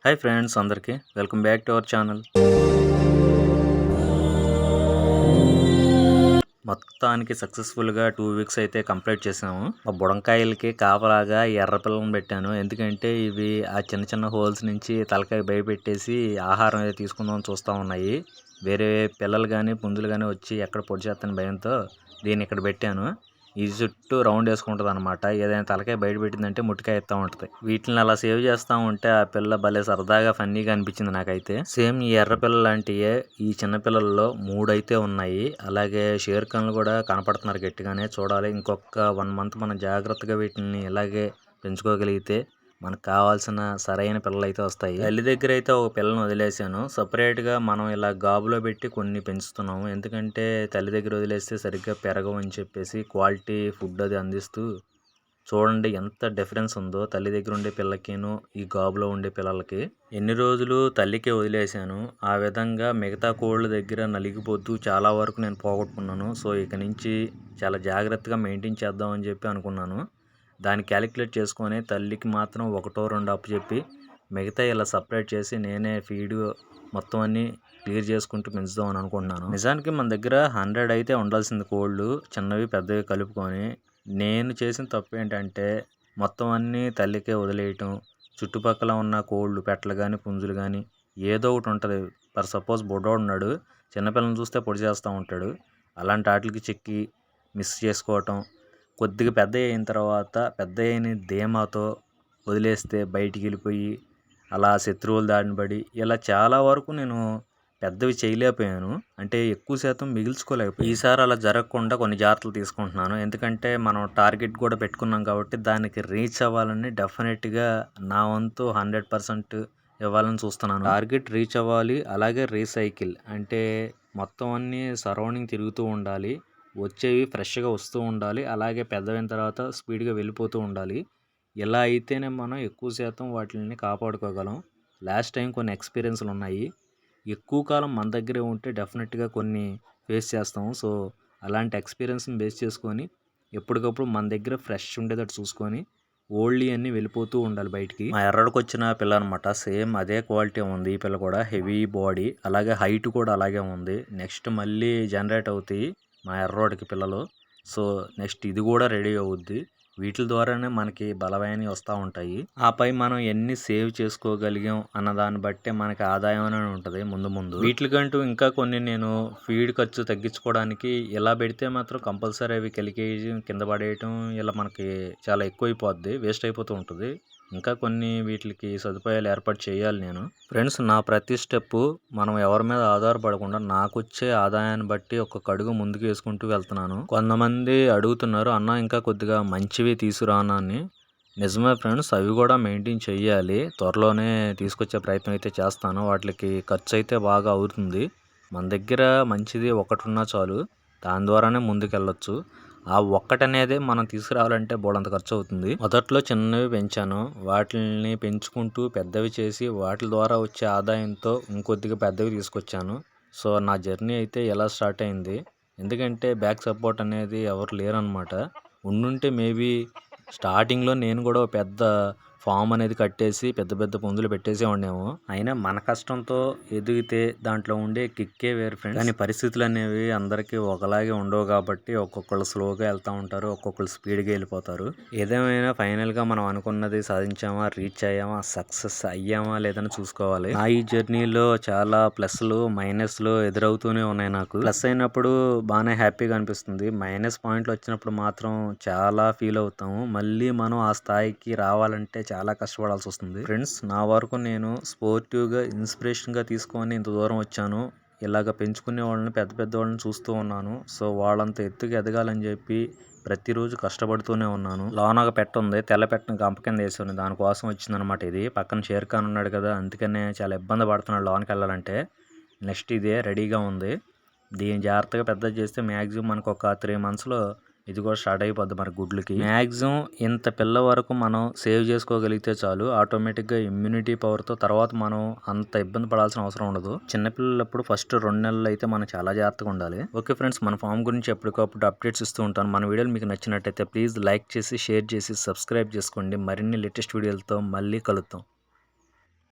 Hi friends అందరికీ welcome back to our channel. మొత్తానికి సక్సెస్ఫుల్గా 2 వీక్స్ అయితే కంప్లీట్ చేసాము. ఆ బుడంకాయలకి కాపలాగా ఎర్ర పిల్లని పెట్టాను. ఎందుకంటే ఇవి ఆ చిన్న చిన్న హోల్స్ నుంచి తలకాయ భయపెట్టేసి ఆహారం అయితే తీసుకుందామని చూస్తూ ఉన్నాయి. వేరే పిల్లలు కానీ పుంజులు కానీ వచ్చి ఎక్కడ పొడి చేస్తాను భయంతో దీన్ని ఇక్కడ పెట్టాను. ఈ చుట్టూ రౌండ్ వేసుకుంటుంది అనమాట. ఏదైనా తలకాయ బయట పెట్టిందంటే ముట్టికాయ ఎత్తా ఉంటుంది. వీటిని అలా సేవ్ చేస్తూ ఉంటే ఆ పిల్ల భలే సరదాగా ఫన్నీగా అనిపించింది నాకైతే. సేమ్ ఈ ఎర్ర పిల్ల లాంటివే ఈ చిన్న పిల్లల్లో 3 అయితే ఉన్నాయి. అలాగే షేర్ ఖాన్లు కూడా కనపడుతున్నారు గట్టిగానే. చూడాలి ఇంకొక 1 మంత్ మనం జాగ్రత్తగా వీటిని ఇలాగే పెంచుకోగలిగితే మనకు కావాల్సిన సరైన పిల్లలు అయితే వస్తాయి. తల్లి దగ్గర అయితే ఒక పిల్లని వదిలేసాను. సపరేట్గా మనం ఇలా గాబులో పెట్టి కొన్ని పెంచుతున్నాము. ఎందుకంటే తల్లి దగ్గర వదిలేస్తే సరిగ్గా పెరగవు అని చెప్పేసి క్వాలిటీ ఫుడ్ అది అందిస్తూ చూడండి ఎంత డిఫరెన్స్ ఉందో తల్లి దగ్గర ఉండే పిల్లకిను ఈ గాబులో ఉండే పిల్లలకి. ఎన్ని రోజులు తల్లికే వదిలేశాను. ఆ విధంగా మిగతా కోళ్ళ దగ్గర నలిగిపోతూ చాలా వరకు నేను పోగొట్టుకున్నాను. సో ఇక నుంచి చాలా జాగ్రత్తగా మెయింటైన్ చేద్దాం అని చెప్పి అనుకున్నాను. దాన్ని క్యాలిక్యులేట్ చేసుకొని తల్లికి మాత్రం 1-2 అప్పచెప్పి మిగతా ఇలా సపరేట్ చేసి నేనే ఫీడ్ మొత్తం అన్నీ క్లియర్ చేసుకుంటూ పెంచుదాం అని అనుకుంటున్నాను. నిజానికి మన దగ్గర 100 అయితే ఉండాల్సింది కోళ్ళు, చిన్నవి పెద్దవి కలుపుకొని. నేను చేసిన తప్పు ఏంటంటే మొత్తం అన్నీ తల్లికే వదిలేయటం. చుట్టుపక్కల ఉన్న కోళ్ళు పెట్టలు కానీ పుంజులు కానీ ఏదో ఒకటి ఉంటుంది. ఫర్ సపోజ్ బుడ్డోడు ఉన్నాడు, చిన్నపిల్లని చూస్తే పొడి చేస్తూ ఉంటాడు. అలాంటి వాటికి చిక్కి మిస్ చేసుకోవటం. కొద్దిగా పెద్ద అయిన తర్వాత పెద్ద అయిన ధీమాతో వదిలేస్తే బయటికి వెళ్ళిపోయి అలా శత్రువుల దాడిని పడి ఇలా చాలా వరకు నేను పెద్దవి చేయలేకపోయాను. అంటే ఎక్కువ శాతం మిగిల్చుకోలేకపోయాను. ఈసారి అలా జరగకుండా కొన్ని జాగ్రత్తలు తీసుకుంటున్నాను. ఎందుకంటే మనం టార్గెట్ కూడా పెట్టుకున్నాం కాబట్టి దానికి రీచ్ అవ్వాలని డెఫినెట్గా నా వంతు 100% ఇవ్వాలని చూస్తున్నాను. టార్గెట్ రీచ్ అవ్వాలి. అలాగే రీసైకిల్ అంటే మొత్తం అన్నీ సరౌండింగ్ తిరుగుతూ ఉండాలి. వచ్చేవి ఫ్రెష్గా వస్తూ ఉండాలి. అలాగే పెద్దవైన తర్వాత స్పీడ్గా వెళ్ళిపోతూ ఉండాలి. ఇలా అయితేనే మనం ఎక్కువ శాతం వాటిని కాపాడుకోగలం. లాస్ట్ టైం కొన్ని ఎక్స్పీరియన్స్లు ఉన్నాయి. ఎక్కువ కాలం మన దగ్గరే ఉంటే డెఫినెట్గా కొన్ని ఫేస్ చేస్తాము. సో అలాంటి ఎక్స్పీరియన్స్ని బేస్ చేసుకొని ఎప్పటికప్పుడు మన దగ్గర ఫ్రెష్ ఉండేటట్టు చూసుకొని ఓల్డ్ అన్నీ వెళ్ళిపోతూ ఉండాలి బయటికి. మా ఎర్రడికి వచ్చిన పిల్ల అనమాట. సేమ్ అదే క్వాలిటీ ఉంది. ఈ పిల్ల కూడా హెవీ బాడీ, అలాగే హైట్ కూడా అలాగే ఉంది. నెక్స్ట్ మళ్ళీ జనరేట్ అవుతాయి మా ఎర్రోడికి పిల్లలు. సో నెక్స్ట్ ఇది కూడా రెడీ అవుద్ది. వీటి ద్వారానే మనకి బలమైనవి వస్తూ ఉంటాయి. ఆపై మనం ఎన్ని సేవ్ చేసుకోగలిగాం అన్న దాన్ని బట్టే మనకి ఆదాయం అనేది ఉంటుంది ముందు ముందు. వీటికంటూ ఇంకా కొన్ని నేను ఫీడ్ ఖర్చు తగ్గించుకోవడానికి ఇలా పెడితే మాత్రం కంపల్సరీ అవి కలిగేసి కింద పడేయటం ఇలా మనకి చాలా ఎక్కువైపోద్ది, వేస్ట్ అయిపోతూ ఉంటుంది. ఇంకా కొన్ని వీటికి సదుపాయాలు ఏర్పాటు చేయాలి నేను. ఫ్రెండ్స్, నా ప్రతి స్టెప్పు మనం ఎవరి మీద ఆధారపడకుండా నాకు వచ్చే ఆదాయాన్ని బట్టి ఒక్కొక్క అడుగు ముందుకు వేసుకుంటూ వెళ్తున్నాను. కొంతమంది అడుగుతున్నారు, అన్న ఇంకా కొద్దిగా మంచివి తీసుకురానా అని. నిజమే ఫ్రెండ్స్, అవి కూడా మెయింటైన్ చెయ్యాలి. త్వరలోనే తీసుకొచ్చే ప్రయత్నం అయితే చేస్తాను. వాటికి ఖర్చు అయితే బాగా అవుతుంది. మన దగ్గర మంచిది ఒకటి ఉన్నా చాలు, దాని ద్వారానే ముందుకెళ్ళొచ్చు. ఆ ఒక్కటనేదే మనం తీసుకురావాలంటే బోడంత ఖర్చు అవుతుంది. మొదట్లో చిన్నవి పెంచాను. వాటిని పెంచుకుంటూ పెద్దవి చేసి వాటి ద్వారా వచ్చే ఆదాయంతో ఇంకొద్దిగా పెద్దవి తీసుకొచ్చాను. సో నా జర్నీ అయితే ఎలా స్టార్ట్ అయింది. ఎందుకంటే బ్యాక్ సపోర్ట్ అనేది ఎవరు లేరనమాట. ఉండుంటే మేబీ స్టార్టింగ్లో నేను కూడా పెద్ద ఫామ్ అనేది కట్టేసి పెద్ద పెద్ద పుంజులు పెట్టేసే ఉండేమో. అయినా మన కష్టంతో ఎదిగితే దాంట్లో ఉండే కిక్కే వేరు ఫ్రెండ్స్. కానీ పరిస్థితులు అనేవి అందరికీ ఒకలాగే ఉండవు కాబట్టి ఒక్కొక్కళ్ళు స్లోగా వెళ్తూ ఉంటారు, ఒక్కొక్కళ్ళు స్పీడ్గా వెళ్ళిపోతారు. ఏదేమైనా ఫైనల్గా మనం అనుకున్నది సాధించామా, రీచ్ అయ్యామా, సక్సెస్ అయ్యామా లేదని చూసుకోవాలి. నా ఈ జర్నీలో చాలా ప్లస్లు మైనస్లు ఎదురవుతూనే ఉన్నాయి. నాకు ప్లస్ అయినప్పుడు బాగానే హ్యాపీగా అనిపిస్తుంది. మైనస్ పాయింట్లు వచ్చినప్పుడు మాత్రం చాలా ఫీల్ అవుతాము. మళ్ళీ మనం ఆ స్థాయికి రావాలంటే చాలా కష్టపడాల్సి వస్తుంది. ఫ్రెండ్స్, నా వరకు నేను స్పోర్టివ్గా ఇన్స్పిరేషన్గా తీసుకొని ఇంత దూరం వచ్చాను. ఇలాగ పెంచుకునే వాళ్ళని పెద్ద పెద్ద వాళ్ళని చూస్తూ ఉన్నాను. సో వాళ్ళంత ఎత్తుకు ఎదగాలని చెప్పి ప్రతిరోజు కష్టపడుతూనే ఉన్నాను. లోన ఒక పెట్ట ఉంది, తెల్ల పెట్టను గంప కింద వేసుకుని దానికోసం వచ్చిందనమాట. ఇది పక్కన షేర్ ఖాన్ ఉన్నాడు కదా, అందుకనే చాలా ఇబ్బంది పడుతున్నాడు లోనికి వెళ్ళాలంటే. నెక్స్ట్ ఇదే రెడీగా ఉంది. దీన్ని జాగ్రత్తగా పెద్దది చేస్తే మ్యాక్సిమం మనకు ఒక 3 monthsలో ఇది కూడా స్టార్ట్ అయిపోద్ది మరి గుడ్లకి. మ్యాక్సిమం ఇంత పిల్ల వరకు మనం సేవ్ చేసుకోగలిగితే చాలు, ఆటోమేటిక్గా ఇమ్యూనిటీ పవర్తో తర్వాత మనం అంత ఇబ్బంది పడాల్సిన అవసరం ఉండదు. చిన్నపిల్లలప్పుడు ఫస్ట్ 2 నెలలు అయితే మనం చాలా జాగ్రత్తగా ఉండాలి. ఓకే ఫ్రెండ్స్, మన ఫామ్ గురించి ఎప్పటికప్పుడు అప్డేట్స్ ఇస్తూ ఉంటాను. మన వీడియోలు మీకు నచ్చినట్టయితే ప్లీజ్ లైక్ చేసి షేర్ చేసి సబ్స్క్రైబ్ చేసుకోండి. మరిన్ని లేటెస్ట్ వీడియోలతో మళ్ళీ కలుద్దాం.